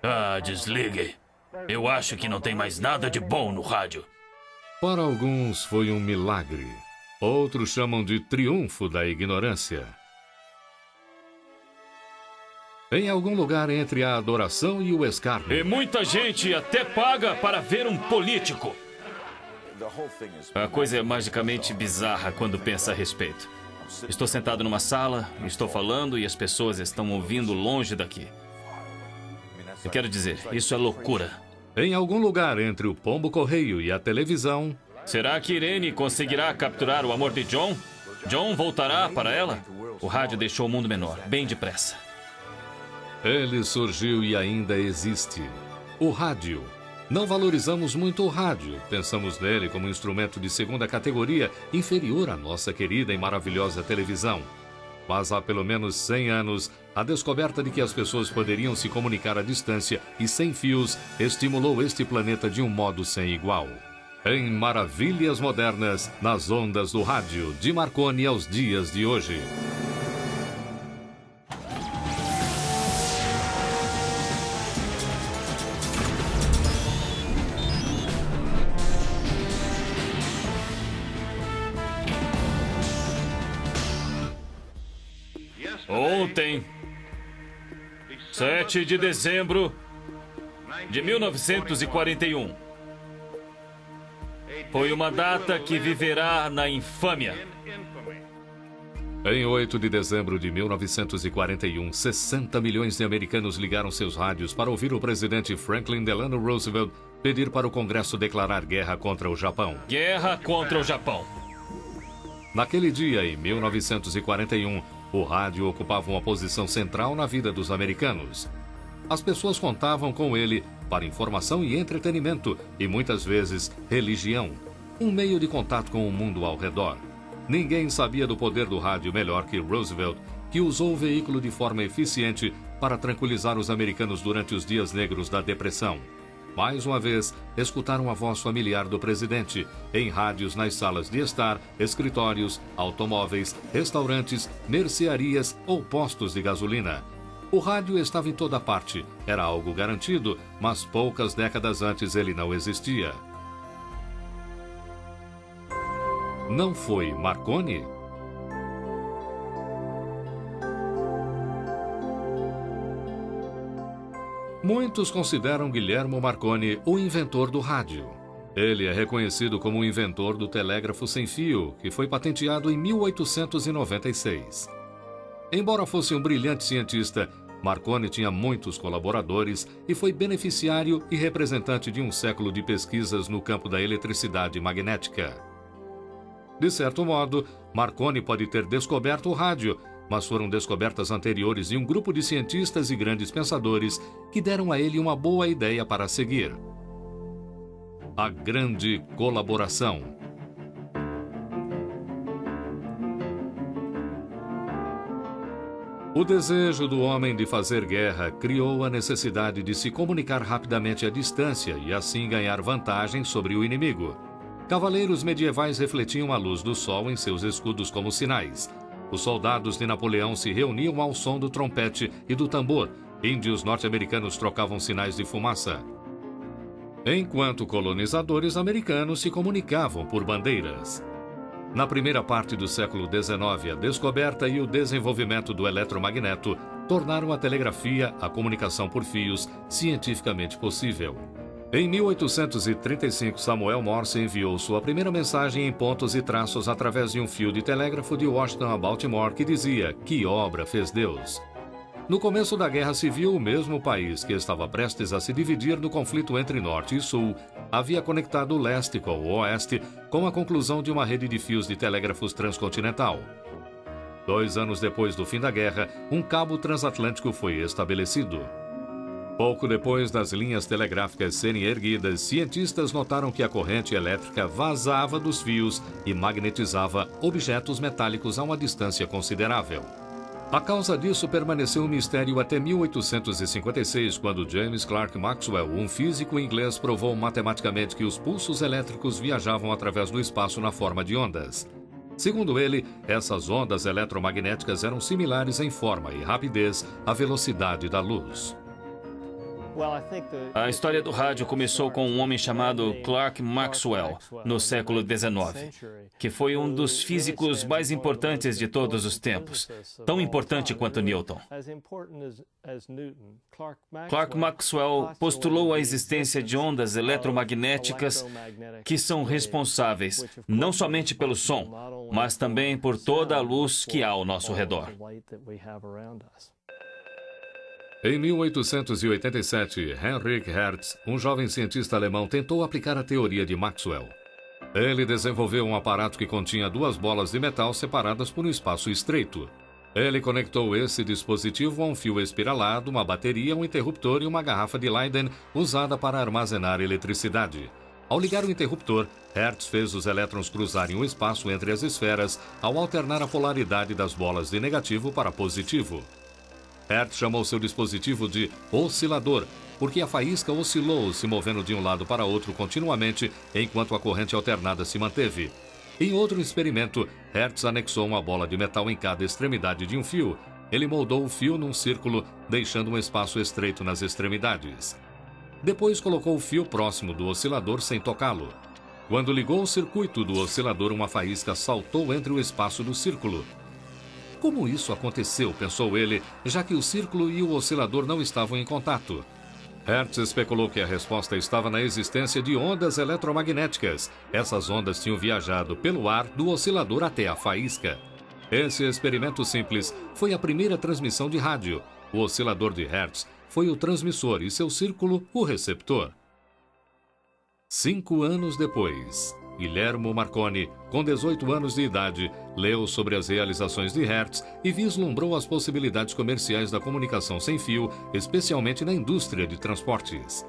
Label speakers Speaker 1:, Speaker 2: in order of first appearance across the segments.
Speaker 1: Ah, desligue. Eu acho que não tem mais nada de bom no rádio.
Speaker 2: Para alguns foi um milagre. Outros chamam de triunfo da ignorância. Em algum lugar entre a adoração e o escárnio.
Speaker 1: E muita gente até paga para ver um político. A coisa é magicamente bizarra quando pensa a respeito. Estou sentado numa sala, estou falando e as pessoas estão ouvindo longe daqui. Eu quero dizer, isso é loucura.
Speaker 2: Em algum lugar entre o pombo-correio e a televisão.
Speaker 1: Será que Irene conseguirá capturar o amor de John? John voltará para ela? O rádio deixou o mundo menor, bem depressa.
Speaker 2: Ele surgiu e ainda existe. O rádio. Não valorizamos muito o rádio. Pensamos nele como um instrumento de segunda categoria, inferior à nossa querida e maravilhosa televisão. Mas há pelo menos 100 anos, a descoberta de que as pessoas poderiam se comunicar à distância e sem fios estimulou este planeta de um modo sem igual. Em Maravilhas Modernas, nas ondas do rádio, de Marconi aos dias de hoje.
Speaker 1: Ontem, 7 de dezembro de 1941, foi uma data que viverá na infâmia.
Speaker 2: Em 8 de dezembro de 1941, 60 milhões de americanos ligaram seus rádios para ouvir o presidente Franklin Delano Roosevelt pedir para o Congresso declarar guerra contra o Japão.
Speaker 1: Guerra contra o Japão.
Speaker 2: Naquele dia, em 1941, o rádio ocupava uma posição central na vida dos americanos. As pessoas contavam com ele para informação e entretenimento e, muitas vezes, religião. Um meio de contato com o mundo ao redor. Ninguém sabia do poder do rádio melhor que Roosevelt, que usou o veículo de forma eficiente para tranquilizar os americanos durante os dias negros da Depressão. Mais uma vez, escutaram a voz familiar do presidente em rádios nas salas de estar, escritórios, automóveis, restaurantes, mercearias ou postos de gasolina. O rádio estava em toda parte, era algo garantido, mas poucas décadas antes ele não existia. Não foi Marconi? Muitos consideram Guillermo Marconi o inventor do rádio. Ele é reconhecido como o inventor do telégrafo sem fio, que foi patenteado em 1896. Embora fosse um brilhante cientista, Marconi tinha muitos colaboradores e foi beneficiário e representante de um século de pesquisas no campo da eletricidade magnética. De certo modo, Marconi pode ter descoberto o rádio, mas foram descobertas anteriores de um grupo de cientistas e grandes pensadores que deram a ele uma boa ideia para seguir. A grande colaboração. O desejo do homem de fazer guerra criou a necessidade de se comunicar rapidamente à distância e assim ganhar vantagem sobre o inimigo. Cavaleiros medievais refletiam a luz do sol em seus escudos como sinais. Os soldados de Napoleão se reuniam ao som do trompete e do tambor. Índios norte-americanos trocavam sinais de fumaça. Enquanto colonizadores americanos se comunicavam por bandeiras. Na primeira parte do século XIX, a descoberta e o desenvolvimento do eletromagneto tornaram a telegrafia, a comunicação por fios, cientificamente possível. Em 1835, Samuel Morse enviou sua primeira mensagem em pontos e traços através de um fio de telégrafo de Washington a Baltimore que dizia: "Que obra fez Deus?". No começo da Guerra Civil, o mesmo país que estava prestes a se dividir no conflito entre Norte e Sul havia conectado o leste com o oeste com a conclusão de uma rede de fios de telégrafos transcontinental. 2 anos depois do fim da guerra, um cabo transatlântico foi estabelecido. Pouco depois das linhas telegráficas serem erguidas, cientistas notaram que a corrente elétrica vazava dos fios e magnetizava objetos metálicos a uma distância considerável. A causa disso permaneceu um mistério até 1856, quando James Clerk Maxwell, um físico inglês, provou matematicamente que os pulsos elétricos viajavam através do espaço na forma de ondas. Segundo ele, essas ondas eletromagnéticas eram similares em forma e rapidez à velocidade da luz.
Speaker 1: A história do rádio começou com um homem chamado Clerk Maxwell, no século XIX, que foi um dos físicos mais importantes de todos os tempos, tão importante quanto Newton. Clerk Maxwell postulou a existência de ondas eletromagnéticas que são responsáveis não somente pelo som, mas também por toda a luz que há ao nosso redor.
Speaker 2: Em 1887, Heinrich Hertz, um jovem cientista alemão, tentou aplicar a teoria de Maxwell. Ele desenvolveu um aparato que continha duas bolas de metal separadas por um espaço estreito. Ele conectou esse dispositivo a um fio espiralado, uma bateria, um interruptor e uma garrafa de Leyden usada para armazenar eletricidade. Ao ligar o interruptor, Hertz fez os elétrons cruzarem o espaço entre as esferas ao alternar a polaridade das bolas de negativo para positivo. Hertz chamou seu dispositivo de oscilador, porque a faísca oscilou, se movendo de um lado para outro continuamente, enquanto a corrente alternada se manteve. Em outro experimento, Hertz anexou uma bola de metal em cada extremidade de um fio. Ele moldou o fio num círculo, deixando um espaço estreito nas extremidades. Depois colocou o fio próximo do oscilador sem tocá-lo. Quando ligou o circuito do oscilador, uma faísca saltou entre o espaço do círculo. Como isso aconteceu, pensou ele, já que o círculo e o oscilador não estavam em contato? Hertz especulou que a resposta estava na existência de ondas eletromagnéticas. Essas ondas tinham viajado pelo ar do oscilador até a faísca. Esse experimento simples foi a primeira transmissão de rádio. O oscilador de Hertz foi o transmissor e seu círculo o receptor. 5 anos depois, Guillermo Marconi, com 18 anos de idade, leu sobre as realizações de Hertz e vislumbrou as possibilidades comerciais da comunicação sem fio, especialmente na indústria de transportes.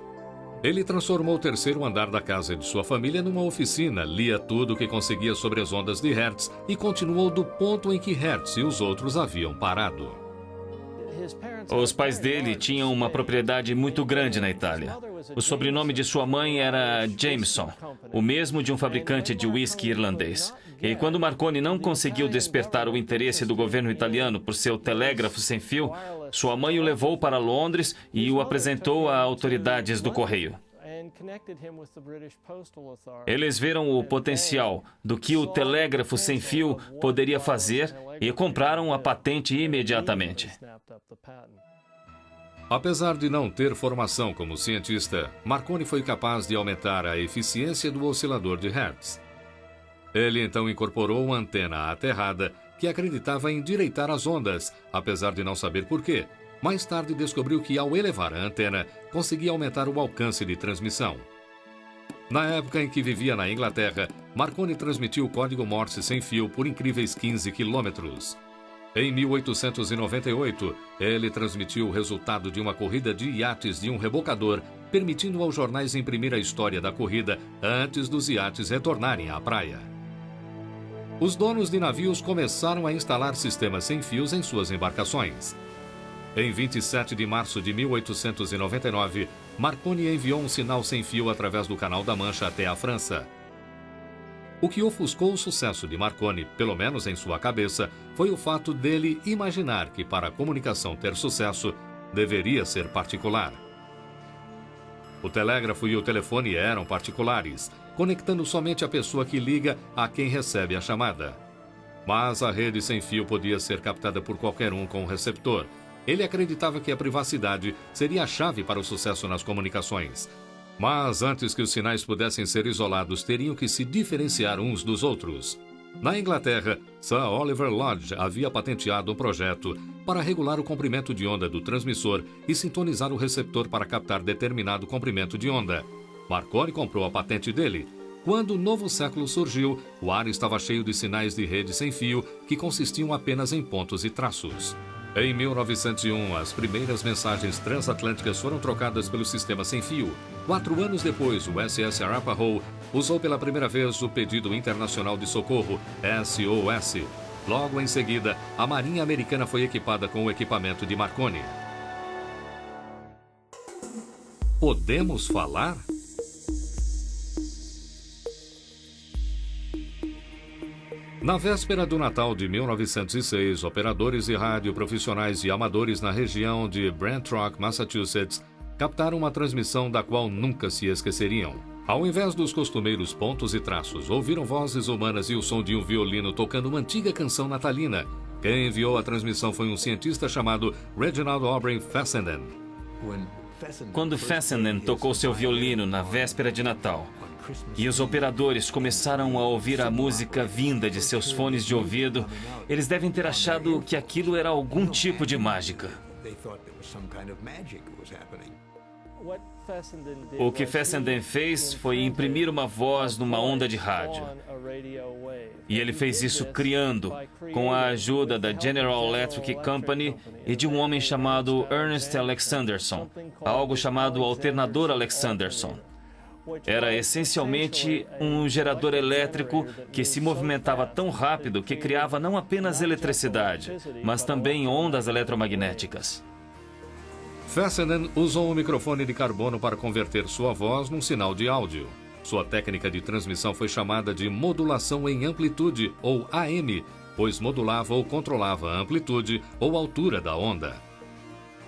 Speaker 2: Ele transformou o terceiro andar da casa de sua família numa oficina, lia tudo o que conseguia sobre as ondas de Hertz e continuou do ponto em que Hertz e os outros haviam parado.
Speaker 1: Os pais dele tinham uma propriedade muito grande na Itália. O sobrenome de sua mãe era Jameson, o mesmo de um fabricante de uísque irlandês. E quando Marconi não conseguiu despertar o interesse do governo italiano por seu telégrafo sem fio, sua mãe o levou para Londres e o apresentou a autoridades do correio. Eles viram o potencial do que o telégrafo sem fio poderia fazer e compraram a patente imediatamente.
Speaker 2: Apesar de não ter formação como cientista, Marconi foi capaz de aumentar a eficiência do oscilador de Hertz. Ele então incorporou uma antena aterrada que acreditava endireitar as ondas, apesar de não saber por quê. Mais tarde descobriu que, ao elevar a antena, conseguia aumentar o alcance de transmissão. Na época em que vivia na Inglaterra, Marconi transmitiu o código Morse sem fio por incríveis 15 quilômetros. Em 1898, ele transmitiu o resultado de uma corrida de iates de um rebocador, permitindo aos jornais imprimir a história da corrida antes dos iates retornarem à praia. Os donos de navios começaram a instalar sistemas sem fios em suas embarcações. Em 27 de março de 1899, Marconi enviou um sinal sem fio através do Canal da Mancha até a França. O que ofuscou o sucesso de Marconi, pelo menos em sua cabeça, foi o fato dele imaginar que, para a comunicação ter sucesso, deveria ser particular. O telégrafo e o telefone eram particulares, conectando somente a pessoa que liga a quem recebe a chamada. Mas a rede sem fio podia ser captada por qualquer um com o receptor. Ele acreditava que a privacidade seria a chave para o sucesso nas comunicações. Mas antes que os sinais pudessem ser isolados, teriam que se diferenciar uns dos outros. Na Inglaterra, Sir Oliver Lodge havia patenteado um projeto para regular o comprimento de onda do transmissor e sintonizar o receptor para captar determinado comprimento de onda. Marconi comprou a patente dele. Quando o novo século surgiu, o ar estava cheio de sinais de rede sem fio que consistiam apenas em pontos e traços. Em 1901, as primeiras mensagens transatlânticas foram trocadas pelo sistema sem fio. 4 anos depois, o SS Arapahoe usou pela primeira vez o Pedido Internacional de Socorro, SOS. Logo em seguida, a Marinha Americana foi equipada com o equipamento de Marconi. Podemos falar? Na véspera do Natal de 1906, operadores de rádio profissionais e amadores na região de Brant Rock, Massachusetts, captaram uma transmissão da qual nunca se esqueceriam. Ao invés dos costumeiros pontos e traços, ouviram vozes humanas e o som de um violino tocando uma antiga canção natalina. Quem enviou a transmissão foi um cientista chamado Reginald Aubrey Fessenden.
Speaker 1: Quando Fessenden tocou seu violino na véspera de Natal, e os operadores começaram a ouvir a música vinda de seus fones de ouvido, eles devem ter achado que aquilo era algum tipo de mágica. O que Fessenden fez foi imprimir uma voz numa onda de rádio. E ele fez isso criando, com a ajuda da General Electric Company e de um homem chamado Ernest Alexanderson, algo chamado alternador Alexanderson. Era essencialmente um gerador elétrico que se movimentava tão rápido que criava não apenas eletricidade, mas também ondas eletromagnéticas.
Speaker 2: Fessenden usou um microfone de carbono para converter sua voz num sinal de áudio. Sua técnica de transmissão foi chamada de modulação em amplitude, ou AM, pois modulava ou controlava a amplitude ou altura da onda.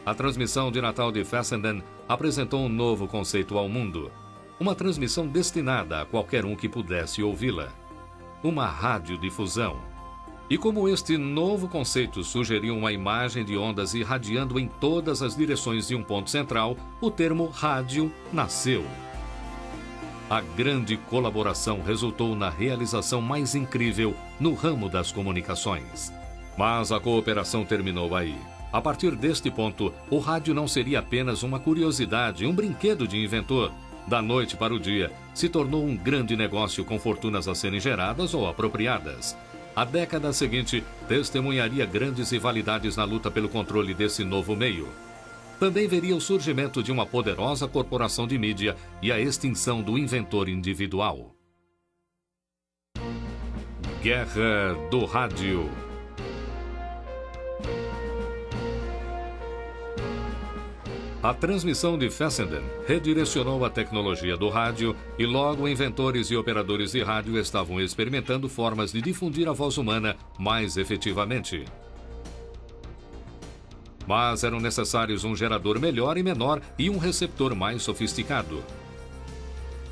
Speaker 2: A transmissão de Natal de Fessenden apresentou um novo conceito ao mundo. Uma transmissão destinada a qualquer um que pudesse ouvi-la. Uma radiodifusão. E como este novo conceito sugeriu uma imagem de ondas irradiando em todas as direções de um ponto central, o termo rádio nasceu. A grande colaboração resultou na realização mais incrível no ramo das comunicações. Mas a cooperação terminou aí. A partir deste ponto, o rádio não seria apenas uma curiosidade, um brinquedo de inventor. Da noite para o dia, se tornou um grande negócio com fortunas a serem geradas ou apropriadas. A década seguinte testemunharia grandes rivalidades na luta pelo controle desse novo meio. Também veria o surgimento de uma poderosa corporação de mídia e a extinção do inventor individual. Guerra do Rádio. A transmissão de Fessenden redirecionou a tecnologia do rádio e logo inventores e operadores de rádio estavam experimentando formas de difundir a voz humana mais efetivamente. Mas eram necessários um gerador melhor e menor e um receptor mais sofisticado.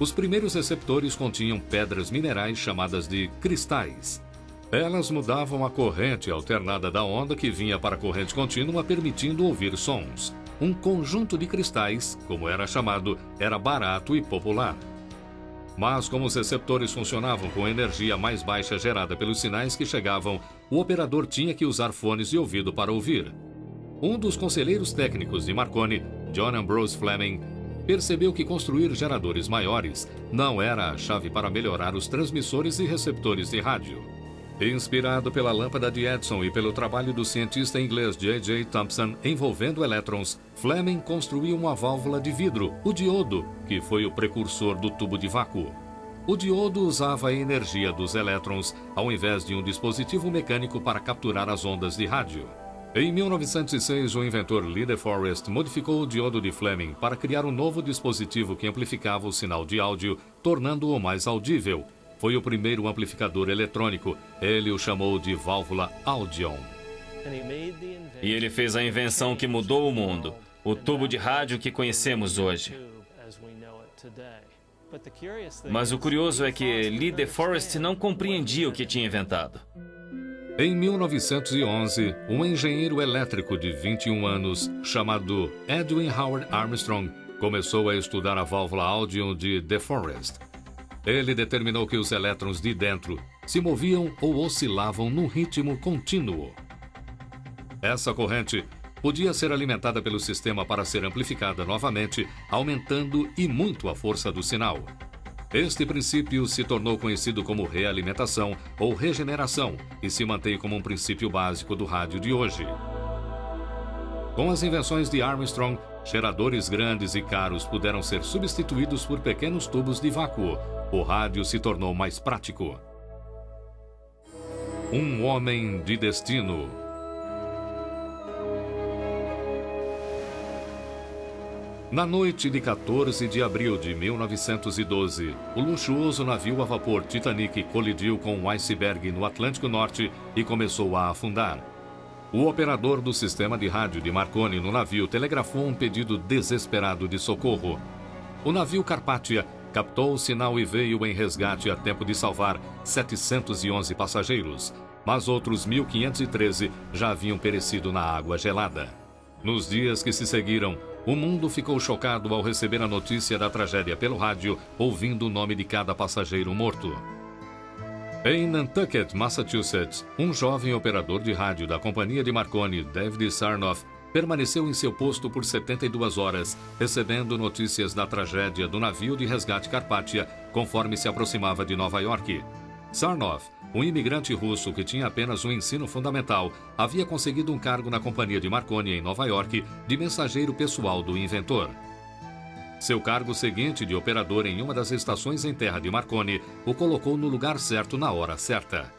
Speaker 2: Os primeiros receptores continham pedras minerais chamadas de cristais. Elas mudavam a corrente alternada da onda que vinha para a corrente contínua, permitindo ouvir sons. Um conjunto de cristais, como era chamado, era barato e popular. Mas como os receptores funcionavam com energia mais baixa gerada pelos sinais que chegavam, o operador tinha que usar fones de ouvido para ouvir. Um dos conselheiros técnicos de Marconi, John Ambrose Fleming, percebeu que construir geradores maiores não era a chave para melhorar os transmissores e receptores de rádio. Inspirado pela lâmpada de Edison e pelo trabalho do cientista inglês J.J. Thomson envolvendo elétrons, Fleming construiu uma válvula de vidro, o diodo, que foi o precursor do tubo de vácuo. O diodo usava a energia dos elétrons ao invés de um dispositivo mecânico para capturar as ondas de rádio. Em 1906, o inventor Lee De Forest modificou o diodo de Fleming para criar um novo dispositivo que amplificava o sinal de áudio, tornando-o mais audível. Foi o primeiro amplificador eletrônico. Ele o chamou de válvula Audion.
Speaker 1: E ele fez a invenção que mudou o mundo, o tubo de rádio que conhecemos hoje. Mas o curioso é que Lee De Forest não compreendia o que tinha inventado.
Speaker 2: Em 1911, um engenheiro elétrico de 21 anos, chamado Edwin Howard Armstrong, começou a estudar a válvula Audion de De Forest. Ele determinou que os elétrons de dentro se moviam ou oscilavam num ritmo contínuo. Essa corrente podia ser alimentada pelo sistema para ser amplificada novamente, aumentando e muito a força do sinal. Este princípio se tornou conhecido como realimentação ou regeneração e se mantém como um princípio básico do rádio de hoje. Com as invenções de Armstrong, geradores grandes e caros puderam ser substituídos por pequenos tubos de vácuo. O rádio se tornou mais prático. Um homem de destino. Na noite de 14 de abril de 1912, o luxuoso navio a vapor Titanic colidiu com um iceberg no Atlântico Norte e começou a afundar. O operador do sistema de rádio de Marconi no navio telegrafou um pedido desesperado de socorro. O navio Carpathia captou o sinal e veio em resgate a tempo de salvar 711 passageiros, mas outros 1.513 já haviam perecido na água gelada. Nos dias que se seguiram, o mundo ficou chocado ao receber a notícia da tragédia pelo rádio, ouvindo o nome de cada passageiro morto. Em Nantucket, Massachusetts, um jovem operador de rádio da companhia de Marconi, David Sarnoff, permaneceu em seu posto por 72 horas, recebendo notícias da tragédia do navio de resgate Carpathia, conforme se aproximava de Nova York. Sarnoff, um imigrante russo que tinha apenas um ensino fundamental, havia conseguido um cargo na companhia de Marconi em Nova York de mensageiro pessoal do inventor. Seu cargo seguinte de operador em uma das estações em terra de Marconi o colocou no lugar certo na hora certa.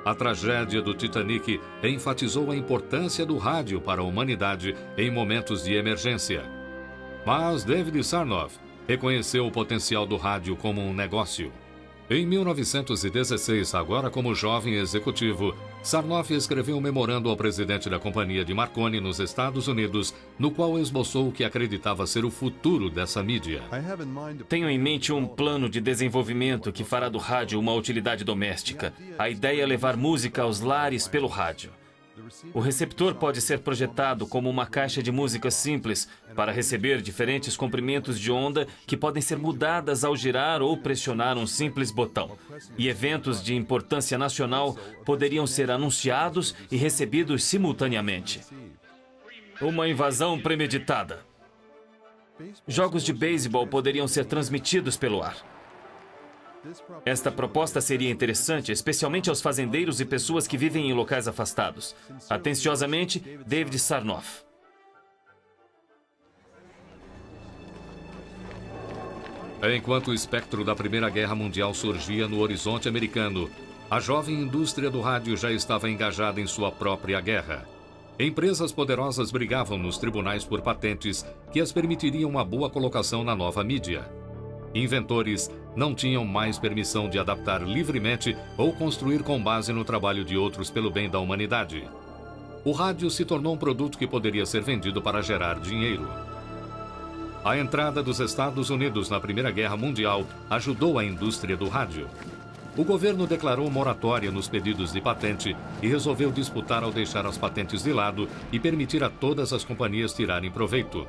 Speaker 2: A tragédia do Titanic enfatizou a importância do rádio para a humanidade em momentos de emergência. Mas David Sarnoff reconheceu o potencial do rádio como um negócio. Em 1916, agora como jovem executivo, Sarnoff escreveu um memorando ao presidente da companhia de Marconi nos Estados Unidos, no qual esboçou o que acreditava ser o futuro dessa mídia.
Speaker 1: Tenho em mente um plano de desenvolvimento que fará do rádio uma utilidade doméstica. A ideia é levar música aos lares pelo rádio. O receptor pode ser projetado como uma caixa de música simples para receber diferentes comprimentos de onda que podem ser mudadas ao girar ou pressionar um simples botão. E eventos de importância nacional poderiam ser anunciados e recebidos simultaneamente. Uma invasão premeditada. Jogos de beisebol poderiam ser transmitidos pelo ar. Esta proposta seria interessante, especialmente aos fazendeiros e pessoas que vivem em locais afastados. Atenciosamente, David Sarnoff.
Speaker 2: Enquanto o espectro da Primeira Guerra Mundial surgia no horizonte americano, a jovem indústria do rádio já estava engajada em sua própria guerra. Empresas poderosas brigavam nos tribunais por patentes que as permitiriam uma boa colocação na nova mídia. Inventores não tinham mais permissão de adaptar livremente ou construir com base no trabalho de outros pelo bem da humanidade. O rádio se tornou um produto que poderia ser vendido para gerar dinheiro. A entrada dos Estados Unidos na Primeira Guerra Mundial ajudou a indústria do rádio. O governo declarou moratória nos pedidos de patente e resolveu disputar ao deixar as patentes de lado e permitir a todas as companhias tirarem proveito.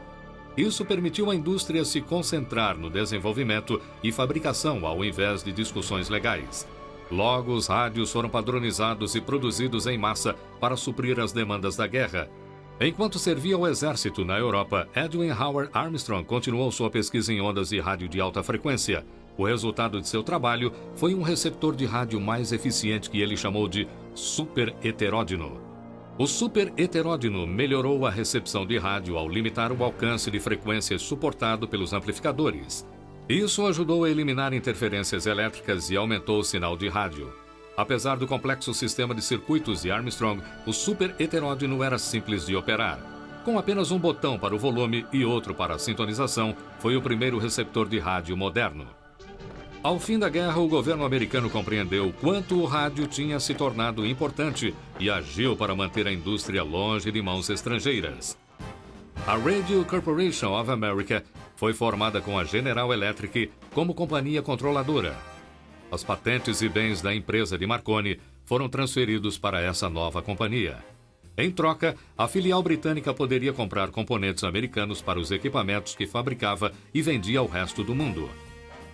Speaker 2: Isso permitiu à indústria se concentrar no desenvolvimento e fabricação ao invés de discussões legais. Logo, os rádios foram padronizados e produzidos em massa para suprir as demandas da guerra. Enquanto servia ao exército na Europa, Edwin Howard Armstrong continuou sua pesquisa em ondas de rádio de alta frequência. O resultado de seu trabalho foi um receptor de rádio mais eficiente que ele chamou de super-heteródino. O super-heteródino melhorou a recepção de rádio ao limitar o alcance de frequências suportado pelos amplificadores. Isso ajudou a eliminar interferências elétricas e aumentou o sinal de rádio. Apesar do complexo sistema de circuitos de Armstrong, o super-heteródino era simples de operar. Com apenas um botão para o volume e outro para a sintonização, foi o primeiro receptor de rádio moderno. Ao fim da guerra, o governo americano compreendeu quanto o rádio tinha se tornado importante e agiu para manter a indústria longe de mãos estrangeiras. A Radio Corporation of America foi formada com a General Electric como companhia controladora. As patentes e bens da empresa de Marconi foram transferidos para essa nova companhia. Em troca, a filial britânica poderia comprar componentes americanos para os equipamentos que fabricava e vendia ao resto do mundo.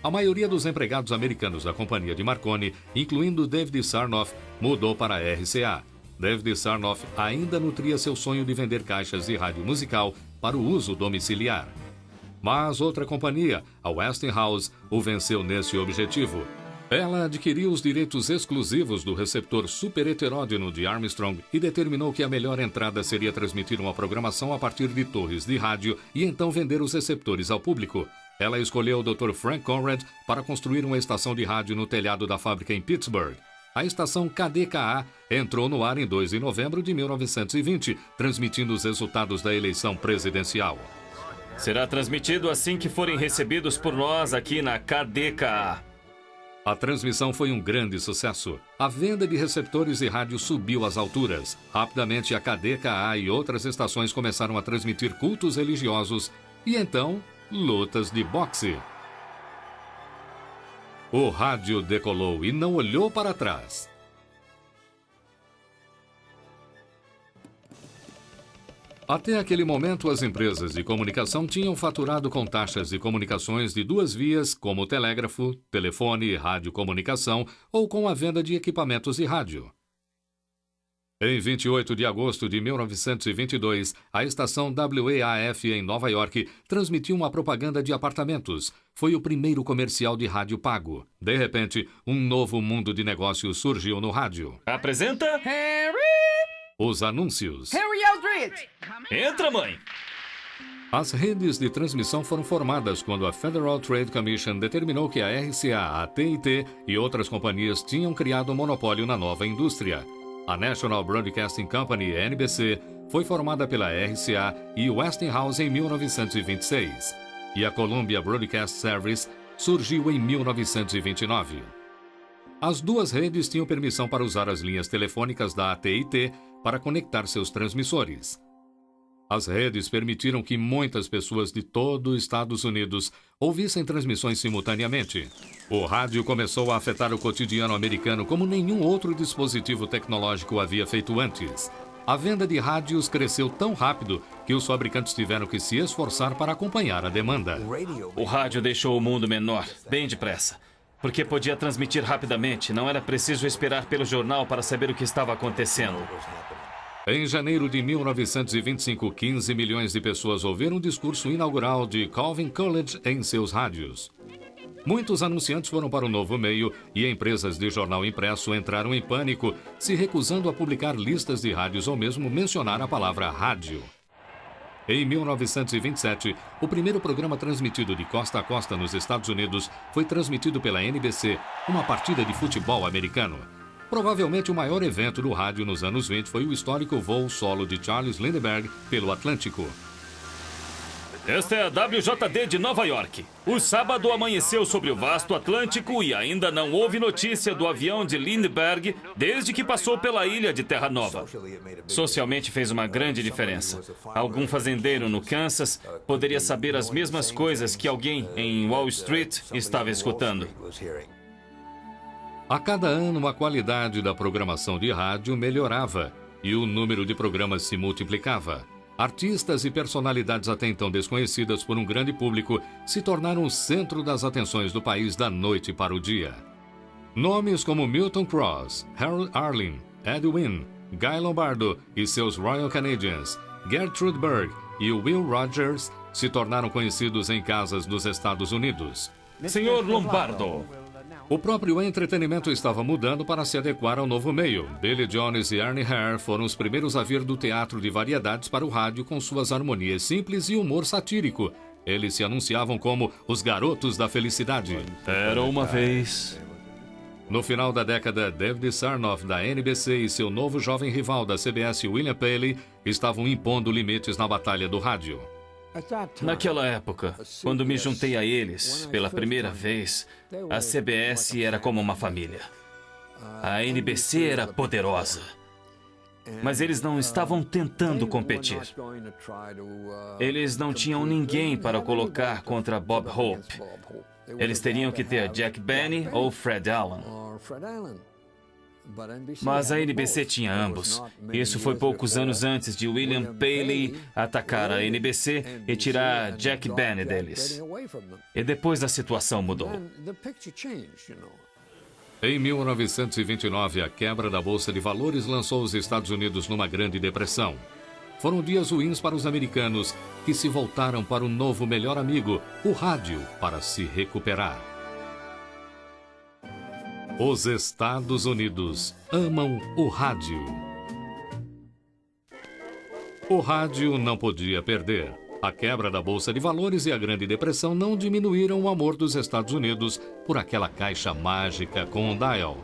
Speaker 2: A maioria dos empregados americanos da companhia de Marconi, incluindo David Sarnoff, mudou para a RCA. David Sarnoff ainda nutria seu sonho de vender caixas de rádio musical para o uso domiciliar. Mas outra companhia, a Westinghouse, o venceu nesse objetivo. Ela adquiriu os direitos exclusivos do receptor super-heteródino de Armstrong e determinou que a melhor entrada seria transmitir uma programação a partir de torres de rádio e então vender os receptores ao público. Ela escolheu o Dr. Frank Conrad para construir uma estação de rádio no telhado da fábrica em Pittsburgh. A estação KDKA entrou no ar em 2 de novembro de 1920, transmitindo os resultados da eleição presidencial.
Speaker 1: Será transmitido assim que forem recebidos por nós aqui na KDKA.
Speaker 2: A transmissão foi um grande sucesso. A venda de receptores de rádio subiu às alturas. Rapidamente, a KDKA e outras estações começaram a transmitir cultos religiosos e, então, lutas de boxe. O rádio decolou e não olhou para trás. Até aquele momento, as empresas de comunicação tinham faturado com taxas de comunicações de 2 vias, como telégrafo, telefone e radiocomunicação, ou com a venda de equipamentos de rádio. Em 28 de agosto de 1922, a estação WAAF em Nova York transmitiu uma propaganda de apartamentos. Foi o primeiro comercial de rádio pago. De repente, um novo mundo de negócios surgiu no rádio.
Speaker 1: Apresenta...
Speaker 3: Harry!
Speaker 2: Os anúncios.
Speaker 3: Harry Eldridge!
Speaker 1: Entra, mãe!
Speaker 2: As redes de transmissão foram formadas quando a Federal Trade Commission determinou que a RCA, a TIT e outras companhias tinham criado um monopólio na nova indústria. A National Broadcasting Company, NBC, foi formada pela RCA e Westinghouse em 1926. E a Columbia Broadcast Service surgiu em 1929. As duas redes tinham permissão para usar as linhas telefônicas da AT&T para conectar seus transmissores. As redes permitiram que muitas pessoas de todo os Estados Unidos ouvissem transmissões simultaneamente. O rádio começou a afetar o cotidiano americano como nenhum outro dispositivo tecnológico havia feito antes. A venda de rádios cresceu tão rápido que os fabricantes tiveram que se esforçar para acompanhar a demanda.
Speaker 1: O rádio deixou o mundo menor, bem depressa. Porque podia transmitir rapidamente, não era preciso esperar pelo jornal para saber o que estava acontecendo.
Speaker 2: Em janeiro de 1925, 15 milhões de pessoas ouviram o discurso inaugural de Calvin Coolidge em seus rádios. Muitos anunciantes foram para o novo meio e empresas de jornal impresso entraram em pânico, se recusando a publicar listas de rádios ou mesmo mencionar a palavra rádio. Em 1927, o primeiro programa transmitido de costa a costa nos Estados Unidos foi transmitido pela NBC, uma partida de futebol americano. Provavelmente o maior evento do rádio nos anos 20 foi o histórico voo solo de Charles Lindbergh pelo Atlântico.
Speaker 1: Esta é a WJD de Nova York. O sábado amanheceu sobre o vasto Atlântico e ainda não houve notícia do avião de Lindbergh desde que passou pela ilha de Terra Nova. Socialmente fez uma grande diferença. Algum fazendeiro no Kansas poderia saber as mesmas coisas que alguém em Wall Street estava escutando.
Speaker 2: A cada ano, a qualidade da programação de rádio melhorava e o número de programas se multiplicava. Artistas e personalidades até então desconhecidas por um grande público se tornaram o centro das atenções do país da noite para o dia. Nomes como Milton Cross, Harold Arlen, Ed Wynn, Guy Lombardo e seus Royal Canadians, Gertrude Berg e Will Rogers se tornaram conhecidos em casas dos Estados Unidos.
Speaker 1: Senhor Lombardo.
Speaker 2: O próprio entretenimento estava mudando para se adequar ao novo meio. Billy Jones e Ernie Hare foram os primeiros a vir do teatro de variedades para o rádio com suas harmonias simples e humor satírico. Eles se anunciavam como os garotos da felicidade.
Speaker 1: Era uma vez...
Speaker 2: No final da década, David Sarnoff, da NBC, e seu novo jovem rival da CBS, William Paley, estavam impondo limites na batalha do rádio.
Speaker 1: Naquela época, quando me juntei a eles pela primeira vez, a CBS era como uma família. A NBC era poderosa. Mas eles não estavam tentando competir. Eles não tinham ninguém para colocar contra Bob Hope. Eles teriam que ter Jack Benny ou Fred Allen. Mas a NBC tinha ambos. Isso foi poucos anos antes de William Paley atacar a NBC e tirar Jack Benny deles. E depois a situação mudou.
Speaker 2: Em 1929, a quebra da Bolsa de Valores lançou os Estados Unidos numa grande depressão. Foram dias ruins para os americanos, que se voltaram para o novo melhor amigo, o rádio, para se recuperar. Os Estados Unidos amam o rádio. O rádio não podia perder. A quebra da Bolsa de Valores e a Grande Depressão não diminuíram o amor dos Estados Unidos por aquela caixa mágica com um dial.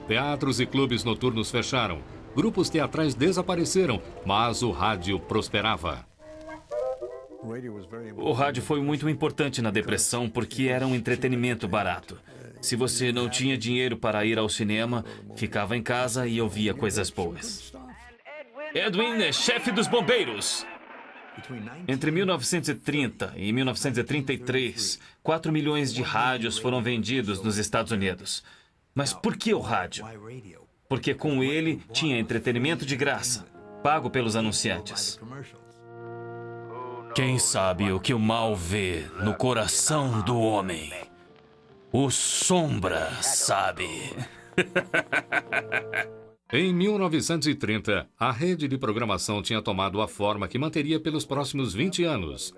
Speaker 2: Teatros e clubes noturnos fecharam, grupos teatrais desapareceram, mas o rádio prosperava.
Speaker 1: O rádio foi muito importante na depressão porque era um entretenimento barato. Se você não tinha dinheiro para ir ao cinema, ficava em casa e ouvia coisas boas. Edwin é chefe dos bombeiros. Entre 1930 e 1933, 4 milhões de rádios foram vendidos nos Estados Unidos. Mas por que o rádio? Porque com ele tinha entretenimento de graça, pago pelos anunciantes. Quem sabe o que o mal vê no coração do homem? O Sombra sabe.
Speaker 2: Em 1930, a rede de programação tinha tomado a forma que manteria pelos próximos 20 anos.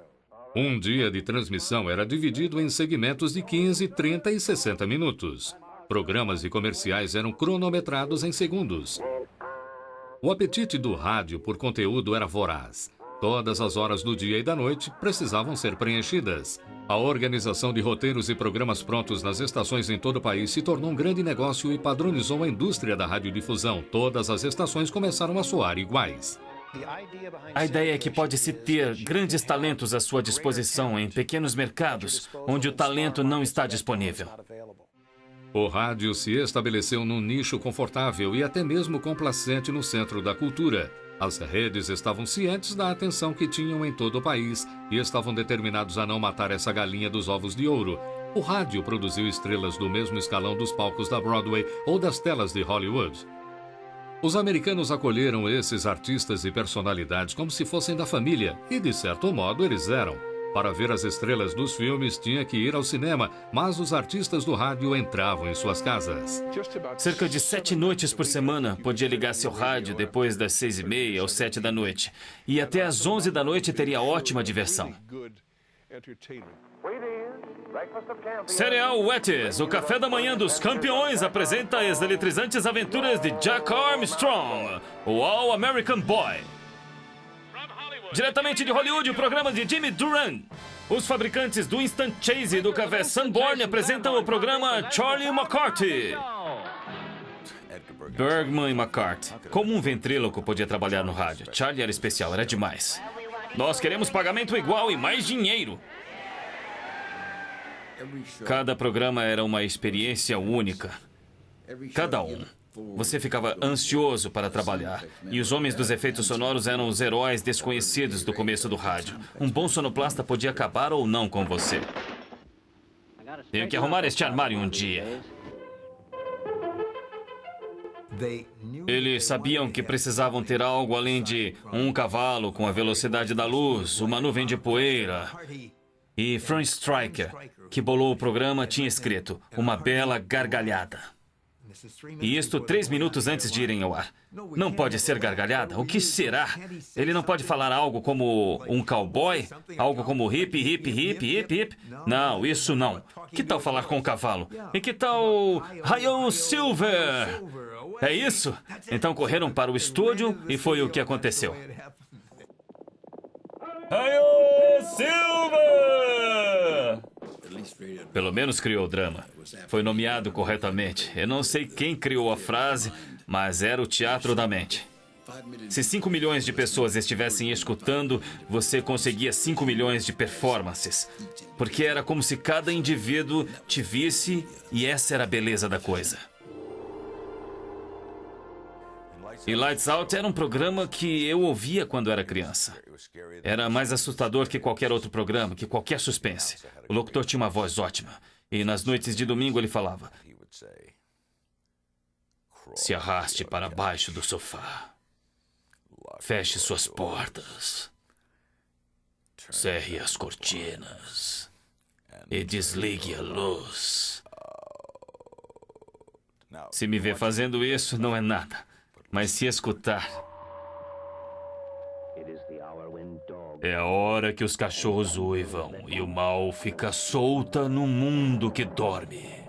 Speaker 2: Um dia de transmissão era dividido em segmentos de 15, 30 e 60 minutos. Programas e comerciais eram cronometrados em segundos. O apetite do rádio por conteúdo era voraz. Todas as horas do dia e da noite precisavam ser preenchidas. A organização de roteiros e programas prontos nas estações em todo o país se tornou um grande negócio e padronizou a indústria da radiodifusão. Todas as estações começaram a soar iguais.
Speaker 1: A ideia é que pode-se ter grandes talentos à sua disposição em pequenos mercados, onde o talento não está disponível.
Speaker 2: O rádio se estabeleceu num nicho confortável e até mesmo complacente no centro da cultura. As redes estavam cientes da atenção que tinham em todo o país e estavam determinados a não matar essa galinha dos ovos de ouro. O rádio produziu estrelas do mesmo escalão dos palcos da Broadway ou das telas de Hollywood. Os americanos acolheram esses artistas e personalidades como se fossem da família, e de certo modo eles eram. Para ver as estrelas dos filmes, tinha que ir ao cinema, mas os artistas do rádio entravam em suas casas.
Speaker 1: Cerca de 7 noites por semana, podia ligar seu rádio depois das 6h30 ou 7 da noite. E até às 11 da noite teria ótima diversão. Cereal Wheaties, o café da manhã dos campeões, apresenta as eletrizantes aventuras de Jack Armstrong, o All American Boy. Diretamente de Hollywood, o programa de Jimmy Duran. Os fabricantes do Instant Chase e do café Sanborn apresentam o programa Charlie McCarthy. Bergman e McCarthy. Como um ventríloco podia trabalhar no rádio. Charlie era especial, era demais. Nós queremos pagamento igual e mais dinheiro. Cada programa era uma experiência única. Cada um. Você ficava ansioso para trabalhar. E os homens dos efeitos sonoros eram os heróis desconhecidos do começo do rádio. Um bom sonoplasta podia acabar ou não com você. Tenho que arrumar este armário um dia. Eles sabiam que precisavam ter algo além de um cavalo com a velocidade da luz, uma nuvem de poeira. E Frank Stryker, que bolou o programa, tinha escrito uma bela gargalhada. E isto 3 minutos antes de irem ao ar. Não pode ser gargalhada? O que será? Ele não pode falar algo como um cowboy? Algo como hip, hip, hip, hip, hip? Não, isso não. Que tal falar com o cavalo? E que tal Rayon Silver? É isso? Então correram para o estúdio e foi o que aconteceu. Rayon Silver! Pelo menos criou drama. Foi nomeado corretamente. Eu não sei quem criou a frase, mas era o teatro da mente. Se 5 milhões de pessoas estivessem escutando, você conseguia 5 milhões de performances. Porque era como se cada indivíduo te visse e essa era a beleza da coisa. E Lights Out era um programa que eu ouvia quando era criança. Era mais assustador que qualquer outro programa, que qualquer suspense. O locutor tinha uma voz ótima. E nas noites de domingo ele falava: se arraste para baixo do sofá. Feche suas portas. Cerre as cortinas. E desligue a luz. Se me ver fazendo isso, não é nada. Mas se escutar, é a hora que os cachorros uivam e o mal fica solta no mundo que dorme.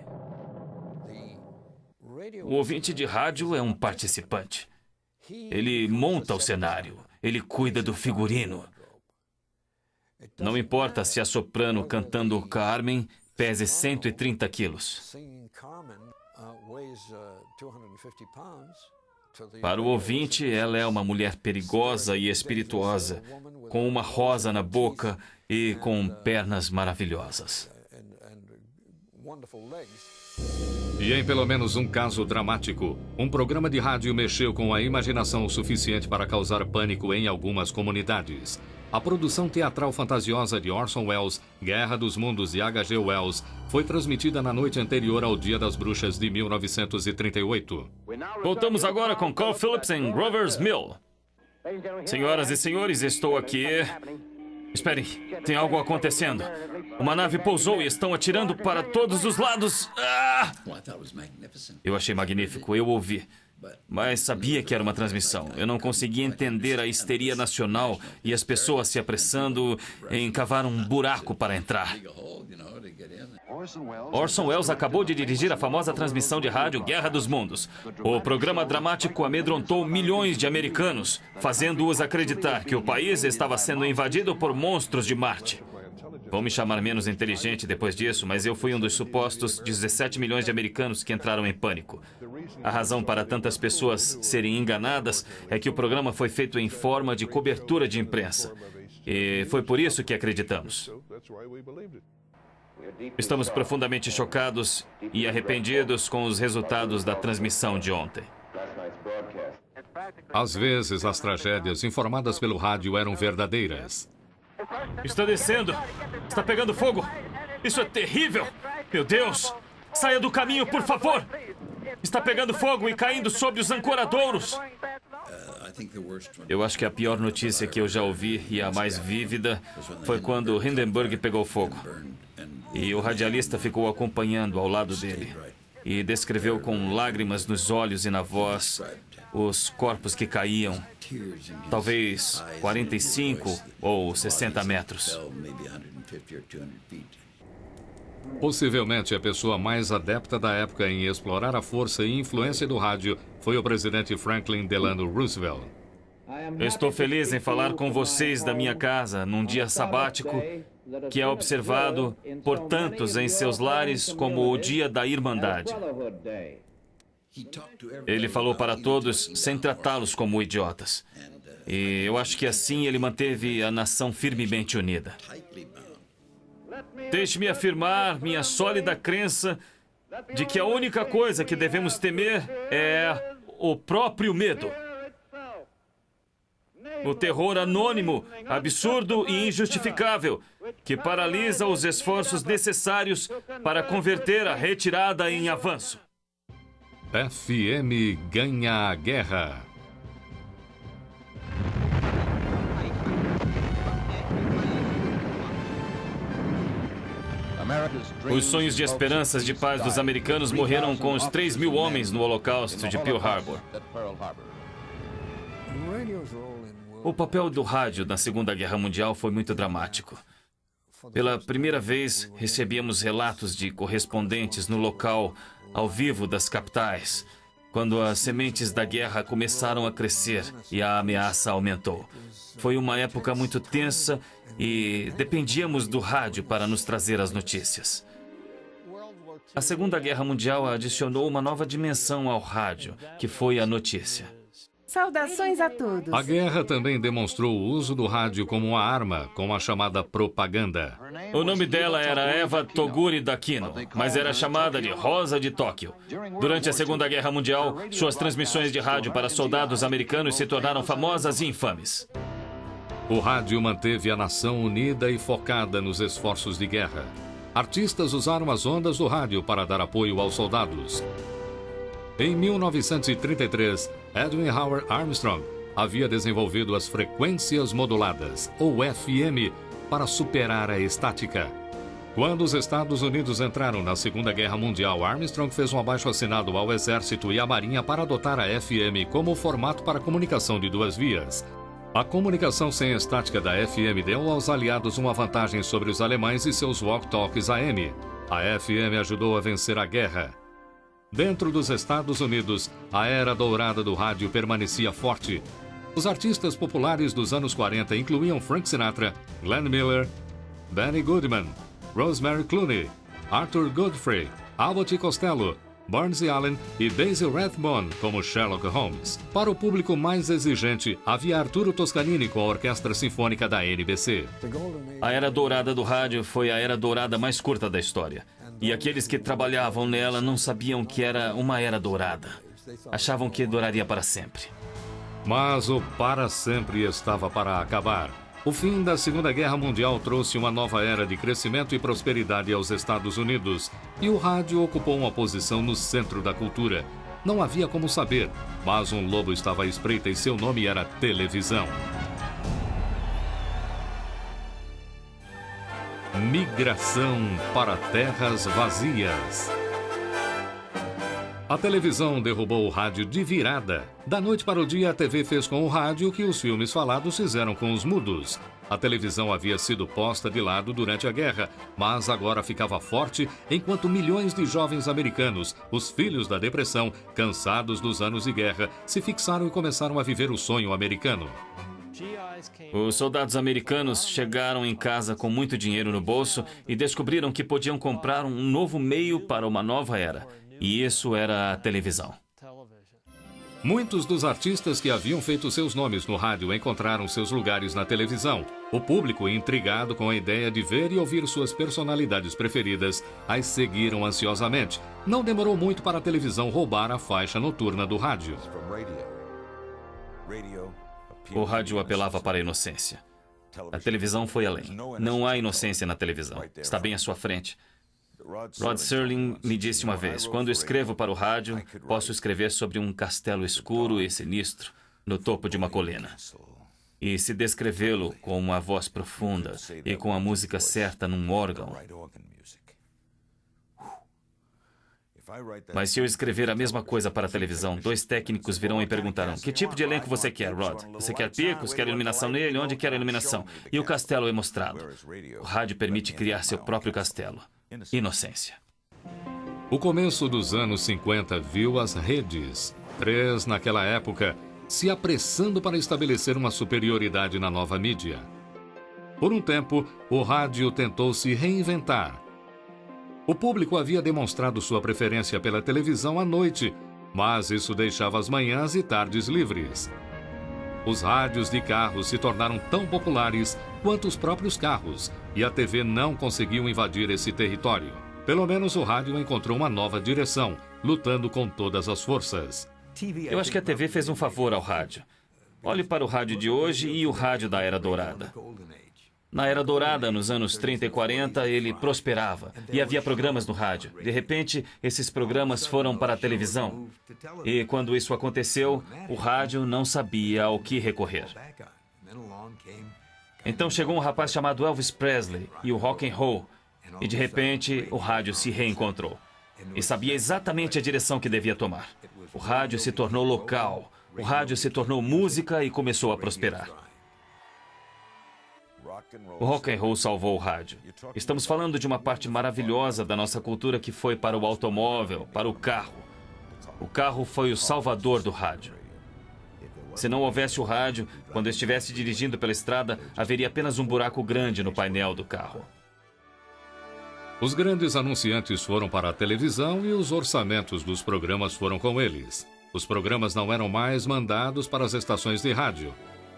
Speaker 1: O ouvinte de rádio é um participante. Ele monta o cenário, ele cuida do figurino. Não importa se a soprano cantando Carmen pese 130 quilos. Para o ouvinte, ela é uma mulher perigosa e espirituosa, com uma rosa na boca e com pernas maravilhosas.
Speaker 2: E em pelo menos um caso dramático, um programa de rádio mexeu com a imaginação o suficiente para causar pânico em algumas comunidades. A produção teatral fantasiosa de Orson Welles, Guerra dos Mundos e H.G. Wells, foi transmitida na noite anterior ao Dia das Bruxas de 1938.
Speaker 1: Voltamos agora com Carl Phillips em Grover's Mill. Senhoras e senhores, estou aqui... Esperem, tem algo acontecendo. Uma nave pousou e estão atirando para todos os lados. Ah! Eu achei magnífico, eu ouvi. Mas sabia que era uma transmissão. Eu não conseguia entender a histeria nacional e as pessoas se apressando em cavar um buraco para entrar. Orson Welles acabou de dirigir a famosa transmissão de rádio Guerra dos Mundos. O programa dramático amedrontou milhões de americanos, fazendo-os acreditar que o país estava sendo invadido por monstros de Marte. Vão me chamar menos inteligente depois disso, mas eu fui um dos supostos 17 milhões de americanos que entraram em pânico. A razão para tantas pessoas serem enganadas é que o programa foi feito em forma de cobertura de imprensa. E foi por isso que acreditamos. Estamos profundamente chocados e arrependidos com os resultados da transmissão de ontem.
Speaker 2: Às vezes, as tragédias informadas pelo rádio eram verdadeiras.
Speaker 1: Está descendo! Está pegando fogo! Isso é terrível! Meu Deus! Saia do caminho, por favor! Está pegando fogo e caindo sobre os ancoradouros! Eu acho que a pior notícia que eu já ouvi, e a mais vívida, foi quando Hindenburg pegou fogo. E o radialista ficou acompanhando ao lado dele. E descreveu com lágrimas nos olhos e na voz os corpos que caíam, talvez 45 ou 60 metros.
Speaker 2: Possivelmente a pessoa mais adepta da época em explorar a força e influência do rádio foi o presidente Franklin Delano Roosevelt.
Speaker 1: Estou feliz em falar com vocês da minha casa num dia sabático que é observado por tantos em seus lares como o Dia da Irmandade. Ele falou para todos sem tratá-los como idiotas. E eu acho que assim ele manteve a nação firmemente unida. Deixe-me afirmar minha sólida crença de que a única coisa que devemos temer é o próprio medo. O terror anônimo, absurdo e injustificável, que paralisa os esforços necessários para converter a retirada em avanço.
Speaker 2: FM ganha a guerra.
Speaker 1: Os sonhos de esperanças de paz dos americanos morreram com os 3.000 homens no Holocausto de Pearl Harbor. O papel do rádio na Segunda Guerra Mundial foi muito dramático. Pela primeira vez, recebíamos relatos de correspondentes no local, ao vivo das capitais, quando as sementes da guerra começaram a crescer e a ameaça aumentou. Foi uma época muito tensa e dependíamos do rádio para nos trazer as notícias. A Segunda Guerra Mundial adicionou uma nova dimensão ao rádio, que foi a notícia.
Speaker 3: Saudações a todos.
Speaker 2: A guerra também demonstrou o uso do rádio como uma arma, com a chamada propaganda.
Speaker 1: O nome dela era Eva Toguri Dakino, mas era chamada de Rosa de Tóquio. Durante a Segunda Guerra Mundial, suas transmissões de rádio para soldados americanos se tornaram famosas e infames.
Speaker 2: O rádio manteve a nação unida e focada nos esforços de guerra. Artistas usaram as ondas do rádio para dar apoio aos soldados. Em 1933, Edwin Howard Armstrong havia desenvolvido as frequências moduladas, ou FM, para superar a estática. Quando os Estados Unidos entraram na Segunda Guerra Mundial, Armstrong fez um abaixo-assinado ao Exército e à Marinha para adotar a FM como formato para comunicação de duas vias. A comunicação sem estática da FM deu aos aliados uma vantagem sobre os alemães e seus walkie-talkies AM. A FM ajudou a vencer a guerra. Dentro dos Estados Unidos, a era dourada do rádio permanecia forte. Os artistas populares dos anos 40 incluíam Frank Sinatra, Glenn Miller, Benny Goodman, Rosemary Clooney, Arthur Godfrey, Abbott e Costello, Barnes Allen e Basil Rathbone como Sherlock Holmes. Para o público mais exigente, havia Arturo Toscanini com a Orquestra Sinfônica da NBC.
Speaker 1: A era dourada do rádio foi a era dourada mais curta da história. E aqueles que trabalhavam nela não sabiam que era uma era dourada. Achavam que duraria para sempre.
Speaker 2: Mas o para sempre estava para acabar. O fim da Segunda Guerra Mundial trouxe uma nova era de crescimento e prosperidade aos Estados Unidos, e o rádio ocupou uma posição no centro da cultura. Não havia como saber, mas um lobo estava à espreita e seu nome era televisão. Migração para terras vazias. A televisão derrubou o rádio de virada. Da noite para o dia, a TV fez com o rádio o que os filmes falados fizeram com os mudos. A televisão havia sido posta de lado durante a guerra, mas agora ficava forte enquanto milhões de jovens americanos, os filhos da depressão, cansados dos anos de guerra, se fixaram e começaram a viver o sonho americano.
Speaker 1: Os soldados americanos chegaram em casa com muito dinheiro no bolso e descobriram que podiam comprar um novo meio para uma nova era. E isso era a televisão.
Speaker 2: Muitos dos artistas que haviam feito seus nomes no rádio encontraram seus lugares na televisão. O público, intrigado com a ideia de ver e ouvir suas personalidades preferidas, as seguiram ansiosamente. Não demorou muito para a televisão roubar a faixa noturna do rádio.
Speaker 1: O rádio apelava para a inocência. A televisão foi além. Não há inocência na televisão. Está bem à sua frente. Rod Serling me disse uma vez: quando escrevo para o rádio, posso escrever sobre um castelo escuro e sinistro no topo de uma colina. E se descrevê-lo com uma voz profunda e com a música certa num órgão. Mas se eu escrever a mesma coisa para a televisão, 2 técnicos virão e perguntarão: que tipo de elenco você quer, Rod? Você quer picos? Quer iluminação nele? Onde quer a iluminação? E o castelo é mostrado. O rádio permite criar seu próprio castelo. Inocência.
Speaker 2: O começo dos anos 50 viu as redes, 3 naquela época, se apressando para estabelecer uma superioridade na nova mídia. Por um tempo, o rádio tentou se reinventar. O público havia demonstrado sua preferência pela televisão à noite, mas isso deixava as manhãs e tardes livres. Os rádios de carros se tornaram tão populares quanto os próprios carros, e a TV não conseguiu invadir esse território. Pelo menos o rádio encontrou uma nova direção, lutando com todas as forças.
Speaker 1: Eu acho que a TV fez um favor ao rádio. Olhe para o rádio de hoje e o rádio da Era Dourada. Na Era Dourada, nos anos 30 e 40, ele prosperava e havia programas no rádio. De repente, esses programas foram para a televisão. E quando isso aconteceu, o rádio não sabia ao que recorrer. Então chegou um rapaz chamado Elvis Presley e o rock and roll. E de repente, o rádio se reencontrou. E sabia exatamente a direção que devia tomar. O rádio se tornou local. O rádio se tornou música e começou a prosperar. O rock and roll salvou o rádio. Estamos falando de uma parte maravilhosa da nossa cultura que foi para o automóvel, para o carro. O carro foi o salvador do rádio. Se não houvesse o rádio, quando estivesse dirigindo pela estrada, haveria apenas um buraco grande no painel do carro.
Speaker 2: Os grandes anunciantes foram para a televisão e os orçamentos dos programas foram com eles. Os programas não eram mais mandados para as estações de rádio.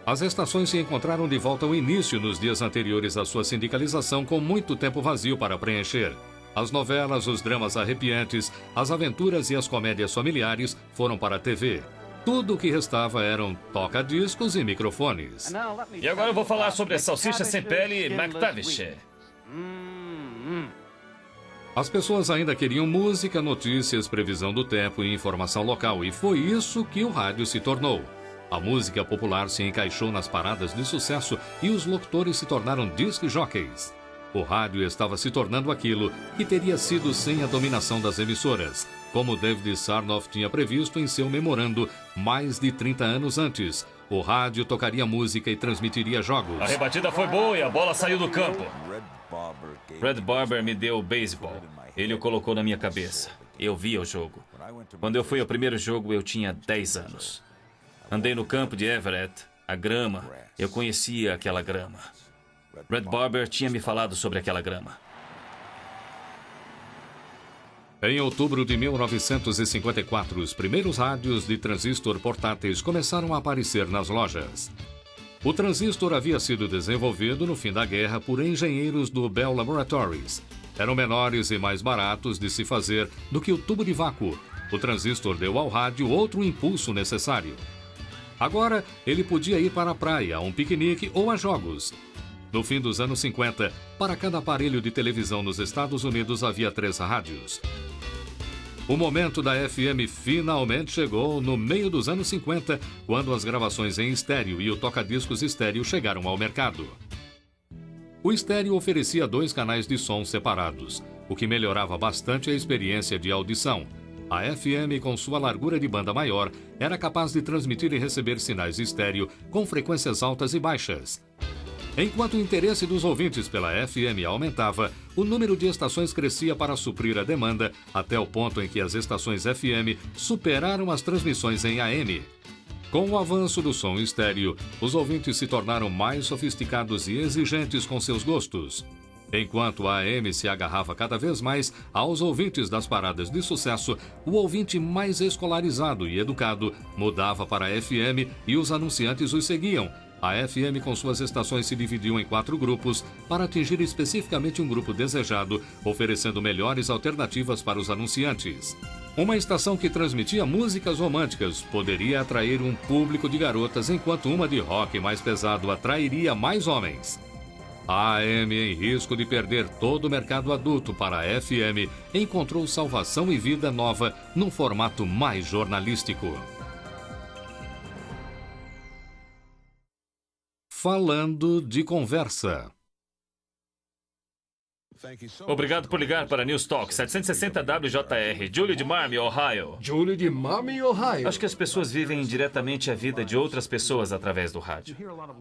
Speaker 2: As estações se encontraram de volta ao início nos dias anteriores à sua sindicalização, com muito tempo vazio para preencher. As novelas, os dramas arrepiantes, as aventuras e as comédias familiares foram para a TV. Tudo o que restava eram toca-discos e microfones.
Speaker 1: E agora eu vou falar sobre a salsicha sem pele McTavish.
Speaker 2: As pessoas ainda queriam música, notícias, previsão do tempo e informação local, e foi isso que o rádio se tornou. A música popular se encaixou nas paradas de sucesso e os locutores se tornaram disc jockeys. O rádio estava se tornando aquilo que teria sido sem a dominação das emissoras, como David Sarnoff tinha previsto em seu memorando mais de 30 anos antes. O rádio tocaria música e transmitiria jogos.
Speaker 1: A rebatida foi boa e a bola saiu do campo. Red Barber me deu o beisebol. Ele o colocou na minha cabeça. Eu via o jogo. Quando eu fui ao primeiro jogo, eu tinha 10 anos. Andei no campo de Everett, a grama. Eu conhecia aquela grama. Red Barber tinha me falado sobre aquela grama.
Speaker 2: Em outubro de 1954, os primeiros rádios de transistor portáteis começaram a aparecer nas lojas. O transistor havia sido desenvolvido no fim da guerra por engenheiros do Bell Laboratories. Eram menores e mais baratos de se fazer do que o tubo de vácuo. O transistor deu ao rádio outro impulso necessário. Agora, ele podia ir para a praia, a um piquenique ou a jogos. No fim dos anos 50, para cada aparelho de televisão nos Estados Unidos havia 3 rádios. O momento da FM finalmente chegou no meio dos anos 50, quando as gravações em estéreo e o toca-discos estéreo chegaram ao mercado. O estéreo oferecia 2 canais de som separados, o que melhorava bastante a experiência de audição. A FM, com sua largura de banda maior, era capaz de transmitir e receber sinais estéreo com frequências altas e baixas. Enquanto o interesse dos ouvintes pela FM aumentava, o número de estações crescia para suprir a demanda, até o ponto em que as estações FM superaram as transmissões em AM. Com o avanço do som estéreo, os ouvintes se tornaram mais sofisticados e exigentes com seus gostos. Enquanto a AM se agarrava cada vez mais aos ouvintes das paradas de sucesso, o ouvinte mais escolarizado e educado mudava para a FM e os anunciantes os seguiam. A FM com suas estações se dividiu em 4 grupos para atingir especificamente um grupo desejado, oferecendo melhores alternativas para os anunciantes. Uma estação que transmitia músicas românticas poderia atrair um público de garotas, enquanto uma de rock mais pesado atrairia mais homens. A AM, em risco de perder todo o mercado adulto para a FM, encontrou salvação e vida nova num formato mais jornalístico. Falando de conversa.
Speaker 1: Obrigado por ligar para News Talk 760 WJR, Julie de Marmy, Ohio.
Speaker 4: Julie de Marmy, Ohio.
Speaker 1: Acho que as pessoas vivem diretamente a vida de outras pessoas através do rádio.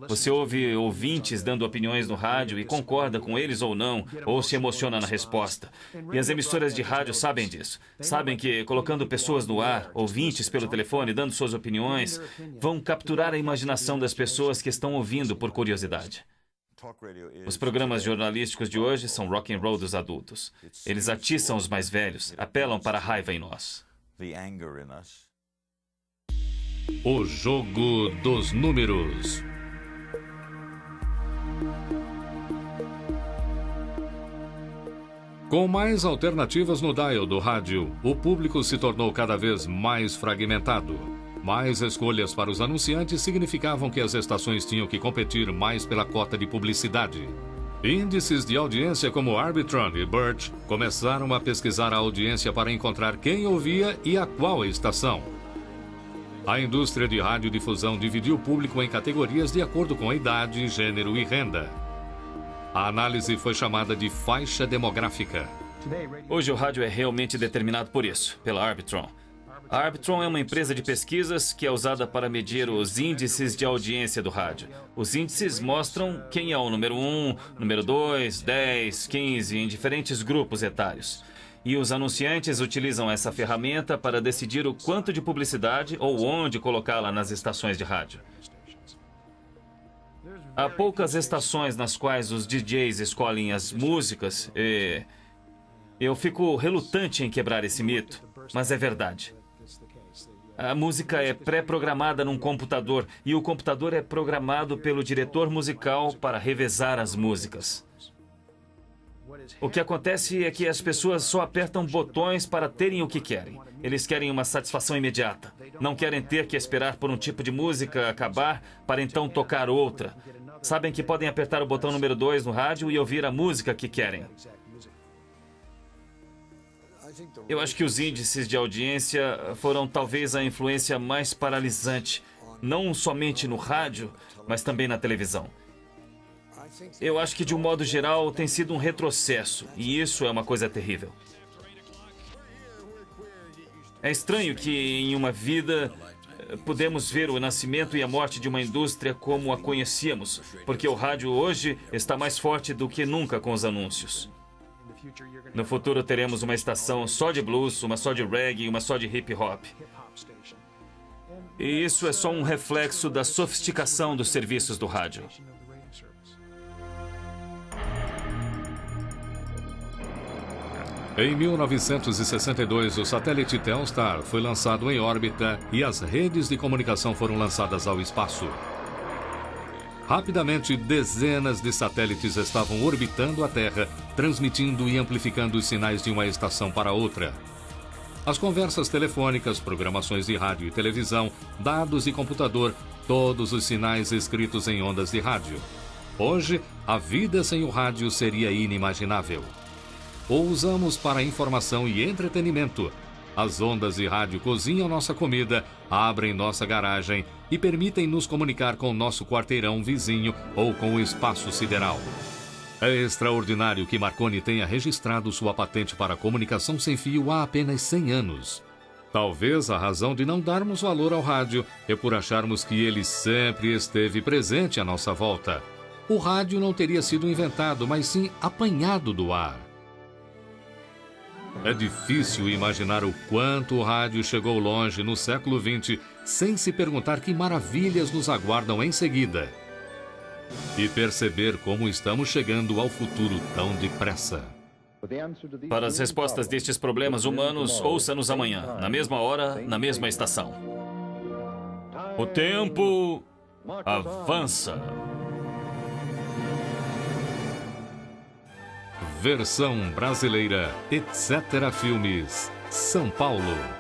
Speaker 1: Você ouve ouvintes dando opiniões no rádio e concorda com eles ou não, ou se emociona na resposta. E as emissoras de rádio sabem disso. Sabem que, colocando pessoas no ar, ouvintes pelo telefone, dando suas opiniões, vão capturar a imaginação das pessoas que estão ouvindo por curiosidade. Os programas jornalísticos de hoje são rock and roll dos adultos. Eles atiçam os mais velhos, apelam para a raiva em nós.
Speaker 2: O jogo dos números. Com mais alternativas no dial do rádio, o público se tornou cada vez mais fragmentado. Mais escolhas para os anunciantes significavam que as estações tinham que competir mais pela cota de publicidade. Índices de audiência como Arbitron e Birch começaram a pesquisar a audiência para encontrar quem ouvia e a qual estação. A indústria de radiodifusão dividiu o público em categorias de acordo com a idade, gênero e renda. A análise foi chamada de faixa demográfica.
Speaker 1: Hoje o rádio é realmente determinado por isso, pela Arbitron. A Arbitron é uma empresa de pesquisas que é usada para medir os índices de audiência do rádio. Os índices mostram quem é o número 1, número 2, 10, 15, em diferentes grupos etários. E os anunciantes utilizam essa ferramenta para decidir o quanto de publicidade ou onde colocá-la nas estações de rádio. Há poucas estações nas quais os DJs escolhem as músicas e eu fico relutante em quebrar esse mito, mas é verdade. A música é pré-programada num computador e o computador é programado pelo diretor musical para revezar as músicas. O que acontece é que as pessoas só apertam botões para terem o que querem. Eles querem uma satisfação imediata. Não querem ter que esperar por um tipo de música acabar para então tocar outra. Sabem que podem apertar o botão número 2 no rádio e ouvir a música que querem. Eu acho que os índices de audiência foram talvez a influência mais paralisante, não somente no rádio, mas também na televisão. Eu acho que, de um modo geral, tem sido um retrocesso, e isso é uma coisa terrível. É estranho que, em uma vida, podemos ver o nascimento e a morte de uma indústria como a conhecíamos, porque o rádio hoje está mais forte do que nunca com os anúncios. No futuro teremos uma estação só de blues, uma só de reggae e uma só de hip hop. E isso é só um reflexo da sofisticação dos serviços do rádio.
Speaker 2: Em 1962, o satélite Telstar foi lançado em órbita e as redes de comunicação foram lançadas ao espaço. Rapidamente, dezenas de satélites estavam orbitando a Terra, transmitindo e amplificando os sinais de uma estação para outra. As conversas telefônicas, programações de rádio e televisão, dados e computador, todos os sinais escritos em ondas de rádio. Hoje, a vida sem o rádio seria inimaginável. O usamos para informação e entretenimento. As ondas de rádio cozinham nossa comida, abrem nossa garagem e permitem nos comunicar com nosso quarteirão vizinho ou com o espaço sideral. É extraordinário que Marconi tenha registrado sua patente para a comunicação sem fio há apenas 100 anos. Talvez a razão de não darmos valor ao rádio é por acharmos que ele sempre esteve presente à nossa volta. O rádio não teria sido inventado, mas sim apanhado do ar. É difícil imaginar o quanto o rádio chegou longe no século XX sem se perguntar que maravilhas nos aguardam em seguida. E perceber como estamos chegando ao futuro tão depressa.
Speaker 1: Para as respostas destes problemas humanos, ouça-nos amanhã, na mesma hora, na mesma estação. O tempo avança.
Speaker 2: Versão brasileira, Etc. Filmes, São Paulo.